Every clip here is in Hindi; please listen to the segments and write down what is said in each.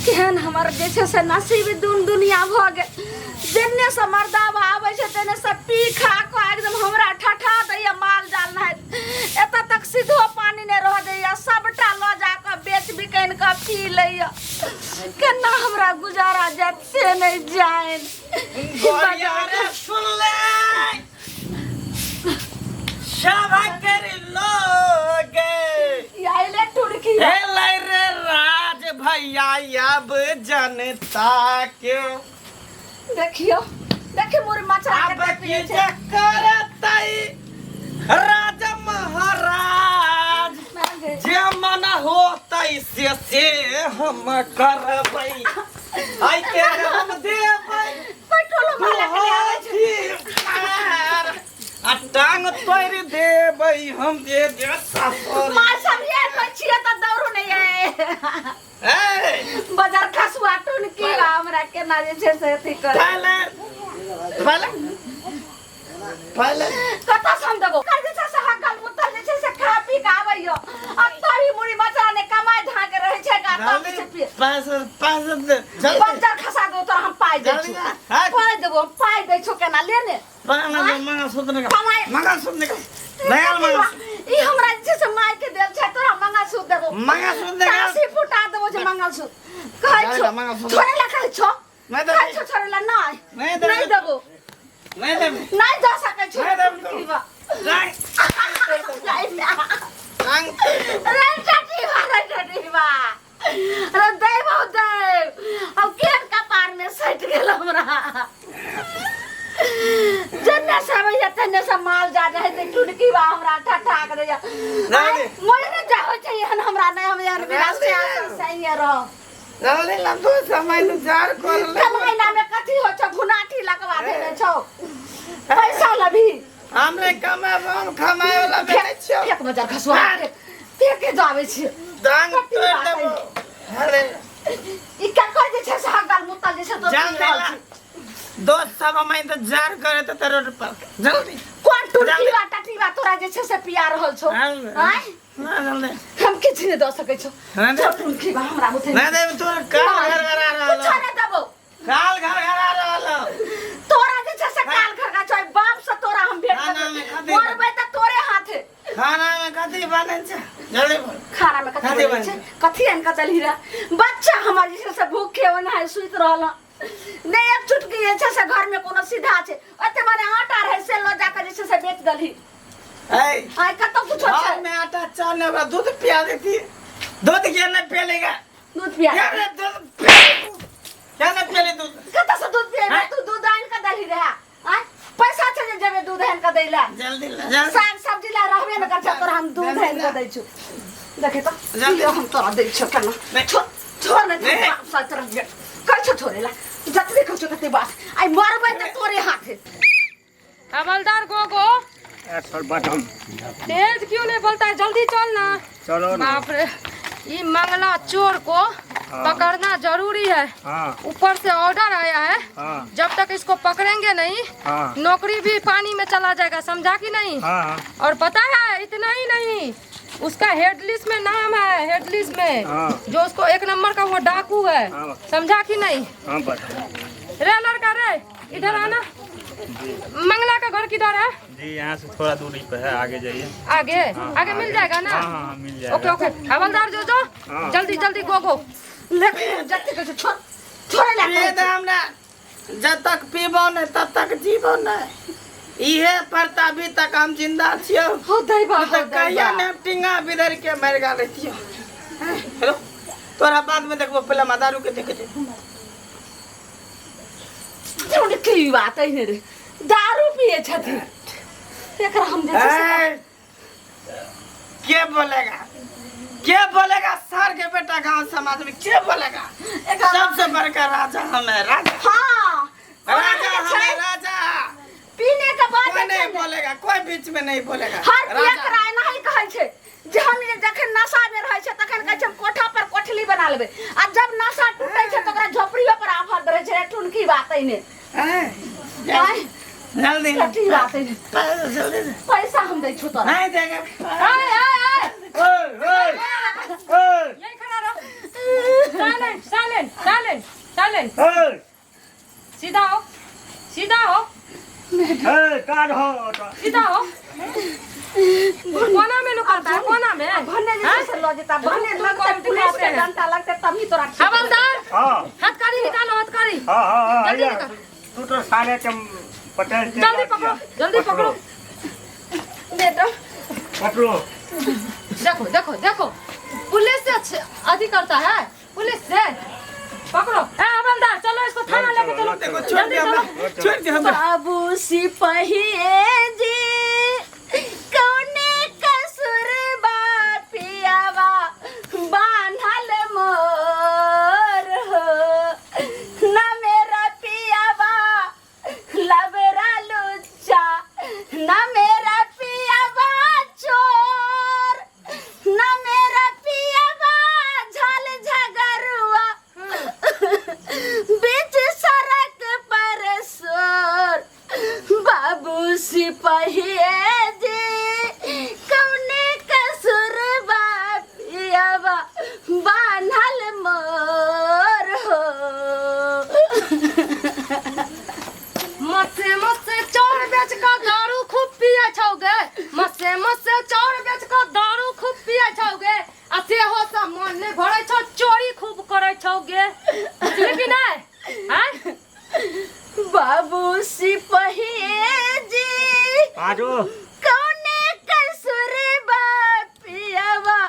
केहन हमर जे छै से नसीब दुनिया भ गेल। जेने से मर्दावा आबै छै तेने से पी खा के एकदम हमरा ठठा दैया माल जाल नहीं। एत तक सीधो पानी नहीं रह दैया, सबटा ल जा के बेच बिकैन के पी लैया। केना हमरा गुजारा जात से नहीं जाए। सुन ले शाबा करे लोग आइले टुड़की हे लै रे राज भैया अब जनता के देखियो देखियो मोर मछरा अब के की जे करतै राजा महाराज जे मन होतै से हम करबै। आई के हम देबै पेट्रोल वाला के ले आवे छै। आ टांग तोड़ देबै हम दे दे सासुर मार सब ये कछिया त दौड़ू नहीं है। ए बाजार खसुआ टुन की हमरा केना जे छै से अथी कर पहले पहले पहले कता सम देबो कर जे छै से हकल मुतल जे छै से खा पी के आबैयो। अब तही मुड़ी मछरा ने कमाई धाके रहे छै गा तब छै पी पैसा दे जल्दी बाजार खसा दो तो हम पाई दे छी। पाई देबो पाई दे छो केना लेने मंगा सूत्र निकाल नया मंगा ई हमरा जे से माय के देल छै तोरा मंगा सूत देबो। मंगा सूत्र निकाल कासी फुटा देबो जे मंगा सूत कहै छो छोरे ला कहै छो नहीं दे कहै छो छोरे ला नहीं देबो नहीं दे नहीं जा सकै छो नहीं देबो नहीं रे चटीवा रे देबो दे अब केन कपार में सट गेल हमरा। जन्ने से भैया तन्ने से माल जा रहे थे टुड़की बा हमरा ठठा कर दिया। नहीं मोर न जाओ चाहिए हमरा नहीं हम यार बिना से सही रहो जल्दी ला तो समय जार कर ले महीना में कथी हो छ भुनाठी लगवा देने छौ पैसा लभी हमरे हम कमाए वाला बेने छियो एक बाजार खसुआ के जावे छी दांग तोड़ देबो। अरे ई का कर जे छै से हगल मुतल जे छै तो जल्दी दोस्त सब मैं तो जार करे तो तेरे पर जल्दी कोन टुड़की बा टटीवा तोरा जे छै से पिया रहल छौ हाँ। हैं ना जल्दी हम किछ नहीं द सकै छौ हाँ दे। टुड़की बा हमरा बुथे ना दे तो काल घर घर आ रहा कुछ नहीं देबो काल घर घर आ रहा तोरा जे छै से काल घर का छै बाप से तोरा हम भेट खाना में खाते मरबै त तोरे हाथे खाना में कथी बने छ जल्दी बोल खाना में कथी बनै छै कथी आन के दलही रे बच्चा हमर जे छै से भूखे ओना सुइत रहल ने एक चुटकी जे छै से घर में कोनो सीधा छै ओते माने आटा रहे से लो जाके जे छै से बेच दलही। ए आइ कतौ कुछ छै घर में आटा चावल में दूध पिया देती दूध क्या नहीं पिलेगा दूध पिया क्या नहीं दूध क्या नहीं पिले दूध कतौ से दूध पिया तू दूध आन के दलही रे आइ पैसा छै जे जेबे दूध आन के दैला जल्दी ला साग सब्जी ला रहबे न कर तोरा हम दूध आन के दै छु देखे तो जल्दी हम तोरा दै छु केना छोड़ न सब तरफ कर छो छोरे ला जतने खो कते बात आई मरबै त तोरे हाथे। हवलदार गोगो सर बटन तेज क्यों नहीं बोलता है, जल्दी चल ना। चलो ना। बाप रे ये मंगला चोर को पकड़ना जरूरी है। हाँ ऊपर से ऑर्डर आया है हाँ जब तक इसको पकड़ेंगे नहीं हाँ नौकरी भी पानी में चला जाएगा, समझा कि नहीं। हाँ और पता है इतना ही नहीं उसका हेड लिस्ट में नाम है, हेड लिस्ट में हाँ। जो उसको 1 नंबर का वो डाकू है, हाँ। समझा कि नहीं। हाँ बता रे लड़का रे इधर आना। मंगला का घर किधर है जी? यहाँ से थोड़ा दूरी पे है, आगे जाइए। आगे आगे मिल जाएगा ना। हाँ हाँ मिल जाएगा। ओके ओके हवलदार जो हाँ। जल्दी जल्दी गो लेके जत्ते के छोरे ला पिए दे हमरा जब तक पीबो नहीं तब तक जीवो नहीं इहे पर अभी तक हम जिंदा छियो। हो दैबा तो कहिया ने टिंगा बिदर के मर गाले छियो। हेलो तोरा बाद में देखबो पहले मदारू के देखे जोड़ की बात है रे दारू पिए छथि एकरा हम जे के बोलेगा सर के बेटा गांव समाज में के बोलेगा। सबसे बड़का राजा हमें राजा। हां राजा हमें राजा पीने के बाद कोई नहीं बोलेगा, कोई बीच में नहीं बोलेगा। हर पिया कराय नहीं कहै छै जे हम जखन नशा में रहै छै तखन कहै छै कोठा पर कोठली बना लेबै आ जब नशा टूटै छै त ओकरा झोपड़ियो पर आफत रहै छै। टुनकी बात है ने जल्दी कथी बात है जल्दी पैसा हम दै छु तोरा नहीं देगा। यही खड़ा रहो। साले साले साइलेंट साइलेंट साइलेंट सीधा हो सीधा हो सीधा हो कोना में नुकलता है कोना में भन्ने जैसे से लजता भन्ने तुम लगता कौन पुलिस दिखाते के हैं? डंडा लगता तब ही तोरा ठीक हवलदार हथकड़ी निकालो हथकड़ी जल्दी निकाल तू तो साले के पटेल से जल्दी पकड़ो मैडम पकड़ो। देखो देखो देखो पुलिस से अच्छे अधिक करता है पुलिस से पकड़ो ए हवलदार चलो इसको थाना लेके चलो देखो छोड़ दे हमरा छोड़ दे हमरा बाबू सिपाही जी कौने कसुर बापियावा बांधल मोर हो ना मेरा पियावा लबरा लुच्चा ना मेरा पियावा चोर ना मेरा पियावा झल झगरुआ बीच सड़क पर सोर बाबू सिपाही जी कौने कसुर बापियावा बांधल मोर हो मस्से चोर बेच का दारू खूब पिए छौगे मस्से चोर बेच का दारू खूब पिए छौगे असे हो सब मन ने भरे छौ चोरी खूब करे छौगे बुझली कि नहीं हैं बाबू सिपाही जी आजो कौने कसुर बापियावा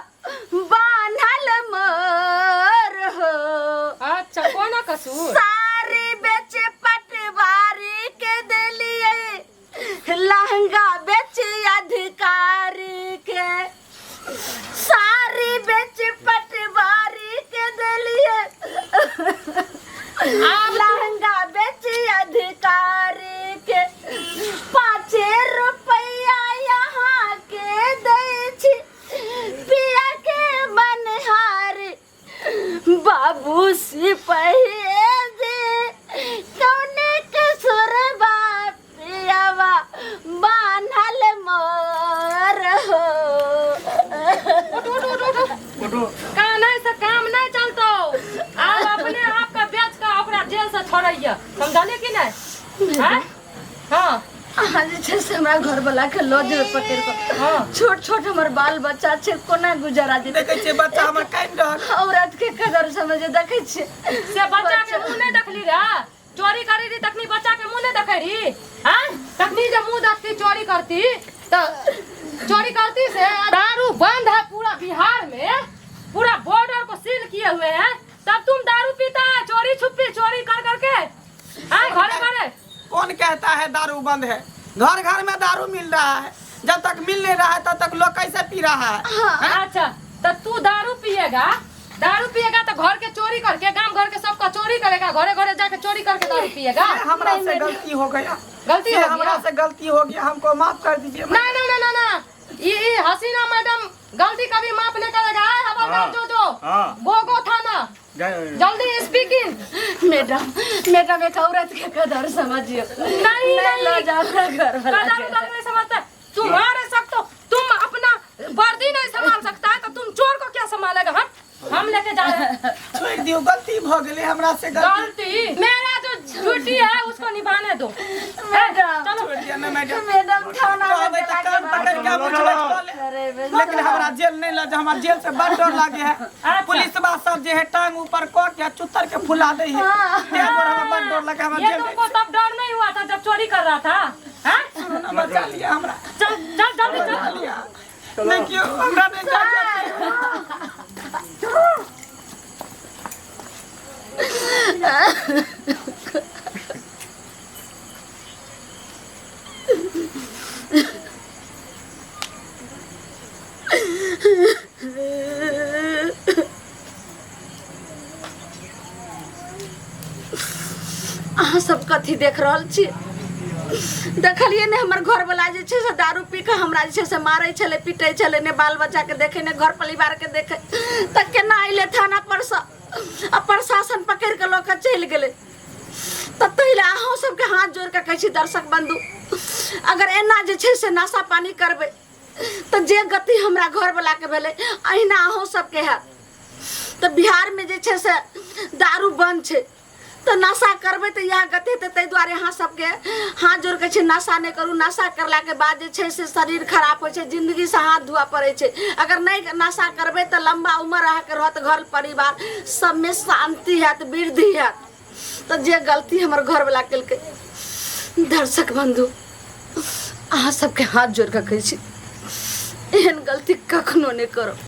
बांधल मोर हो अच्छा कोना कसूर सारी बेच पटवारी के दिलिए लहंगा बेच अधिकारी के सारी बेच पटवारी के दिलिए लहंगा बेच अधिकारी के 5 रुपया यहाँ के दै छी पिया के बनहारी बाबू सिपाही जी कौने कसुर बापियावा बांधल मोर हो का नहीं से काम नहीं चलतो आप अपने आप का बेच का ओकरा जेल से छोड़िए समझाने की नहीं हैं हाँ आज जे से हमरा घर वाला के लॉज में पकड़ के हाँ। छोट छोट हमर बाल बच्चा छे कोना गुजारा दे देखे छे बच्चा हमर काइन रह औरत के कदर समझे देखे छे से बच्चा के मुंह नहीं देखली रे चोरी करी रही तकनी बच्चा के मुंह नहीं देखे रही हैं तकनी जब मुंह देखती चोरी करती तो चोरी करती से दारू बंद है पूरा बिहार में पूरा बॉर्डर को सील किए हुए हैं तब तुम दारू पीता है चोरी छुपी चोरी कर करके हैं घरे घरे कौन कहता है दारू बंद है घर घर में दारू मिल रहा है जब तक मिल नहीं रहा है तब तक लोग कैसे पी रहा है अच्छा तो तू दारू पिएगा तो घर के चोरी करके गांव घर के सबका चोरी करेगा घरे घरे जाके चोरी करके दारू पिएगा हमरा से गलती हो गया गलती हो हमरा गया से गलती हो गया हमको माफ कर दीजिए ना ना ना ना ना ये हसीना मैडम गलती कभी माफ नहीं करेगा हवलदार हाँ। गोगो थाना जल्दी स्पीकिंग मैडम एक औरत के कदर समझियो नहीं लो जाओ घर वाला कदर नहीं समझते तुम्हारे सब तो तुम अपना वर्दी नहीं संभाल सकता है तो तुम चोर को क्या संभालेगा हम लेके जा रहे हैं छोड़ दियो गलती भ गेले हमरा से गलती मेरा जो ड्यूटी है उसको निभाने दो मैडम चलो छोड़ दिया ना मैडम मैडम थाना में कहबै त कान पकड़ के बुझबे लेकिन हमरा जेल नहीं लगे हमरा जेल से बड़ डर लागे है अच्छा। पुलिस बा सब जे है टांग ऊपर क के चुत्तर के फुला दे है ते पर हमरा बड़ डर लगे हमरा ये जेल तुमको तब डर नहीं हुआ था जब चोरी कर रहा था हैं में बचा लिया हमरा चल चल जल्दी चल लिया देखियो हमरा ने जा अहाँ सब कथी देख रहल छी देखलिए ने हमर घर वाला जे छै से दारू पी के हमरा जे छै से मारै छले पीटे छले ने बाल बच्चा के देखे ने घर परिवार के देखे त केना आइले थाना पर से आ प्रशासन पकड़ के लोग चल गेले त तहिले अहाँ सबके हाथ जोड़ के कहै छी दर्शक बंधु अगर एना जे छै से नशा पानी करबै त जे गति हमरा घर वाला के भेले अहिना अहाँ सबके है त बिहार में जे छै से दारू बंद छे तो नशा करबे तो यहाँ गते तो ताहि दुआरे अहाँ सबके हाथ जोड़ के छै नशा नहीं करू। नशा करला के बाद जे छै से शरीर खराब हो छै, जिंदगी से हाथ धोआ पड़े छै। अगर नहीं नशा करबे तो लंबा उम्र रह के रहत, घर परिवार सब में शांति हैत, वृद्धि हैत। तो जे गलती हमर घर वाला केलकै, दर्शक बंधु अहाँ सबके हाथ जोड़ के कहै छी एहन गलती कखनो नहीं करो।